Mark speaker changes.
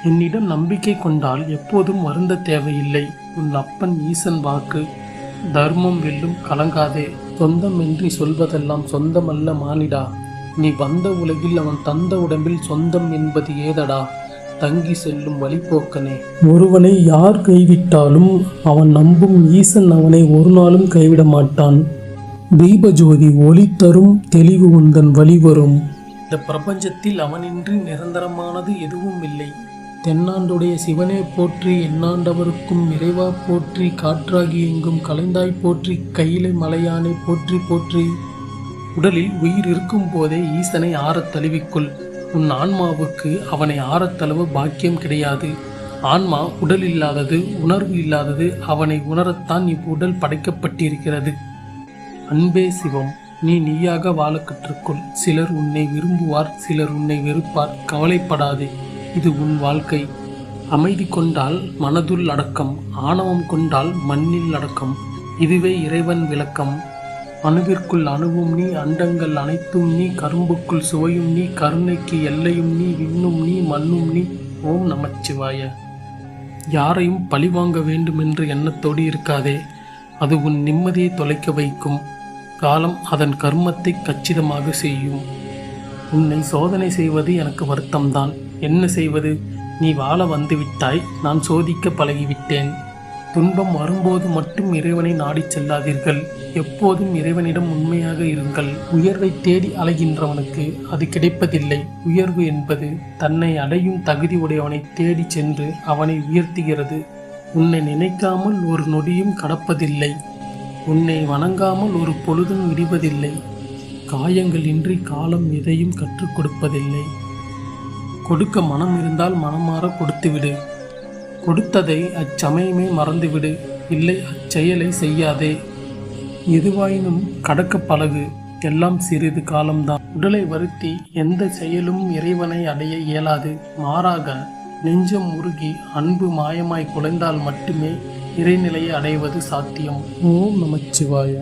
Speaker 1: என்னிடம் நம்பிக்கை கொண்டால் எப்போதும் வருந்த தேவையில்லை. உன் அப்பன் ஈசன் வாக்கு தர்மம் வெல்லும், கலங்காதே. சொந்தம் என்று சொல்வதெல்லாம் சொந்தமல்ல மானிடா. நீ வந்த உலகில் அவன் தந்த உடம்பில் சொந்தம் என்பது ஏதடா தங்கி செல்லும் வழிபோக்கனே. ஒருவனை யார் கைவிட்டாலும் அவன் நம்பும் ஈசன் அவனை ஒரு நாளும் கைவிட மாட்டான். தீபஜோதி ஒளி தரும், தெளிவு உந்தன் வழிவரும். இந்த பிரபஞ்சத்தில் அவனின்றி நிரந்தரமானது எதுவும் இல்லை. தென்னாண்டுடைய சிவனே போற்றி, எண்ணாண்டவருக்கும் இறைவா போற்றி, காற்றாகி எங்கும் கலைந்தாய் போற்றி, கையிலை மலையானை போற்றி போற்றி. உடலில் உயிர் இருக்கும் போதே ஈசனை ஆறத் தழுவிக்கொள். உன் ஆன்மாவுக்கு அவனை ஆறத் தழுவ பாக்கியம் கிடையாது. ஆன்மா உடல் இல்லாதது, உணர்வு இல்லாதது. அவனை உணரத்தான் இவ்வுடல் படைக்கப்பட்டிருக்கிறது. அன்பே சிவம். நீ நீயாக வாழ கற்றுக்கொள். சிலர் உன்னை விரும்புவார், சிலர் உன்னை வெறுப்பார். கவலைப்படாதே, இது உன் வாழ்க்கை. அமைதி கொண்டால் மனதுள் அடக்கம், ஆணவம் கொண்டால் மண்ணில் அடக்கம். இதுவே இறைவன் விளக்கம். அணுவிற்குள் அணுவும் நீ, அண்டங்கள் அனைத்தும் நீ, கரும்புக்குள் சுவையும் நீ, கருணைக்கு எல்லையும் நீ, விண்ணும் நீ, மண்ணும் நீ. ஓம் நமச்சிவாய. யாரையும் பழிவாங்க வேண்டும் என்ற எண்ணத்தோடு இருக்காதே. அது உன் நிம்மதியை தொலைக்க வைக்கும். காலம் அதன் கர்மத்தை கச்சிதமாக செய்யும். உன்னை சோதனை செய்வது எனக்கு வருத்தம்தான். என்ன செய்வது? நீ வாழ வந்துவிட்டாய், நான் சோதிக்க பழகிவிட்டேன். துன்பம் வரும்போது மட்டும் இறைவனை நாடிச் செல்லாதீர்கள். எப்போதும் இறைவனிடம் உண்மையாக இருங்கள். உயர்வை தேடி அலைகின்றவனுக்கு அது கிடைப்பதில்லை. உயர்வு என்பது தன்னை அடையும் தகுதி உடையவனை தேடி சென்று அவனை உயர்த்துகிறது. உன்னை நினைக்காமல் ஒரு நொடியும் கடப்பதில்லை. உன்னை வணங்காமல் ஒரு பொழுதும் விடுவதில்லை. காயங்கள் இன்றி காலம் எதையும் கற்றுக் கொடுப்பதில்லை. கொடுக்க மனம் இருந்தால் மனமாற கொடுத்துவிடு. கொடுத்ததை அச்சமயமே மறந்துவிடு. இல்லை, அச்செயலை செய்யாதே. எதுவாயினும் கடக்க பழகு. எல்லாம் சிறிது காலம்தான். உடலை வருத்தி எந்த செயலும் இறைவனை அடைய இயலாது. மாறாக நெஞ்சம் உருகி அன்பு மாயமாய் குலைந்தால் மட்டுமே இறைநிலையை அடைவது சாத்தியம். ஓம் நமச்சிவாய.